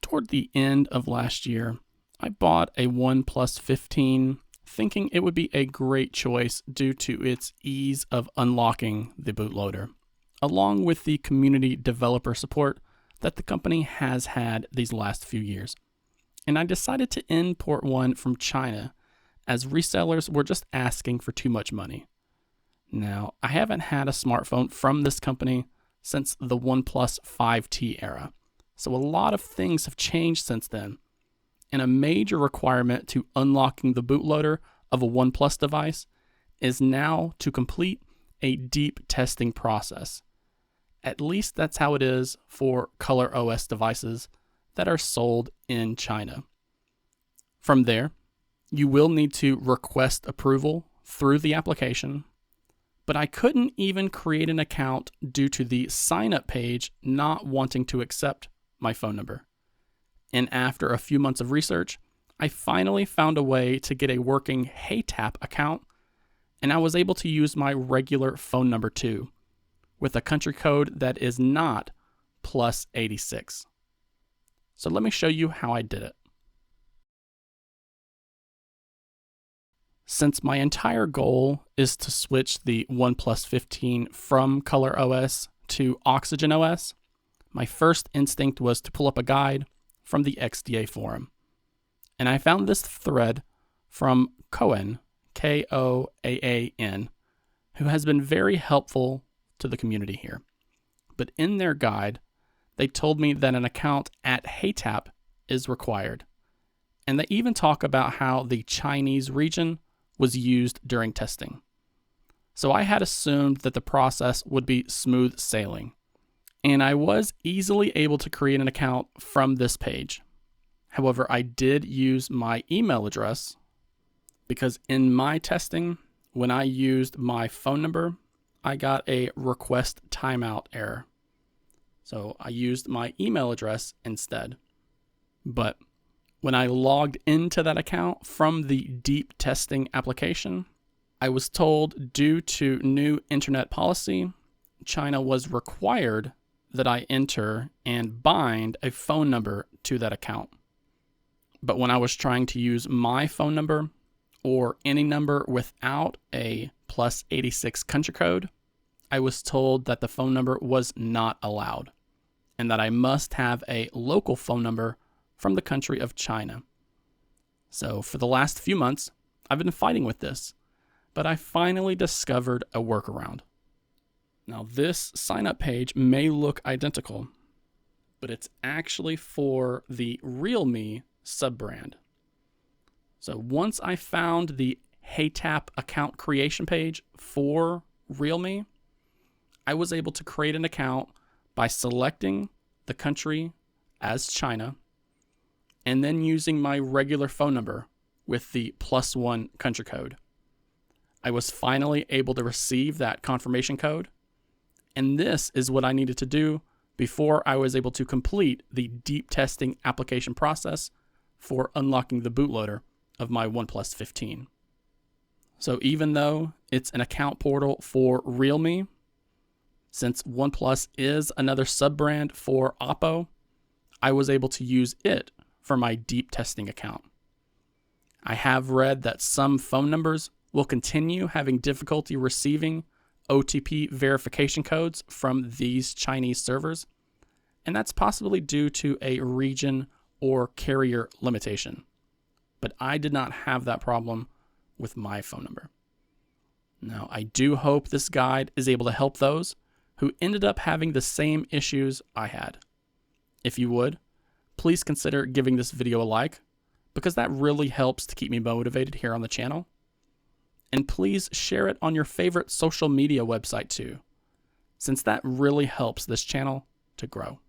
Toward the end of last year, I bought a OnePlus 15 thinking it would be a great choice due to its ease of unlocking the bootloader, along with the community developer support that the company has had these last few years. And I decided to import one from China as resellers were just asking for too much money. Now, I haven't had a smartphone from this company since the OnePlus 5T era, so a lot of things have changed since then. And a major requirement to unlocking the bootloader of a OnePlus device is now to complete a deep testing process. At least that's how it is for ColorOS devices that are sold in China. From there, you will need to request approval through the application, but I couldn't even create an account due to the sign-up page not wanting to accept my phone number. And after a few months of research, I finally found a way to get a working HeyTap account, and I was able to use my regular phone number too, with a country code that is not +86. So let me show you how I did it. Since my entire goal is to switch the OnePlus 15 from ColorOS to OxygenOS, my first instinct was to pull up a guide from the XDA forum. And I found this thread from Koan, Koaan, who has been very helpful to the community here. But in their guide, they told me that an account at HeyTap is required. And they even talk about how the Chinese region was used during testing. So I had assumed that the process would be smooth sailing, and I was easily able to create an account from this page. However, I did use my email address because in my testing, when I used my phone number, I got a request timeout error. So I used my email address instead. But when I logged into that account from the deep testing application, I was told due to new internet policy, China was required that I enter and bind a phone number to that account. But when I was trying to use my phone number or any number without a +86 country code, I was told that the phone number was not allowed and that I must have a local phone number from the country of China. So for the last few months, I've been fighting with this, but I finally discovered a workaround. Now this sign-up page may look identical, but it's actually for the Realme sub-brand. So once I found the HeyTap account creation page for Realme, I was able to create an account by selecting the country as China and then using my regular phone number with the +1 country code. I was finally able to receive that confirmation code, and this is what I needed to do before I was able to complete the deep testing application process for unlocking the bootloader of my OnePlus 15. So even though it's an account portal for Realme, since OnePlus is another sub-brand for Oppo, I was able to use it for my deep testing account. I have read that some phone numbers will continue having difficulty receiving OTP verification codes from these Chinese servers, and that's possibly due to a region or carrier limitation. But I did not have that problem with my phone number. Now, I do hope this guide is able to help those who ended up having the same issues I had. If you would, please consider giving this video a like, because that really helps to keep me motivated here on the channel. And please share it on your favorite social media website too, since that really helps this channel to grow.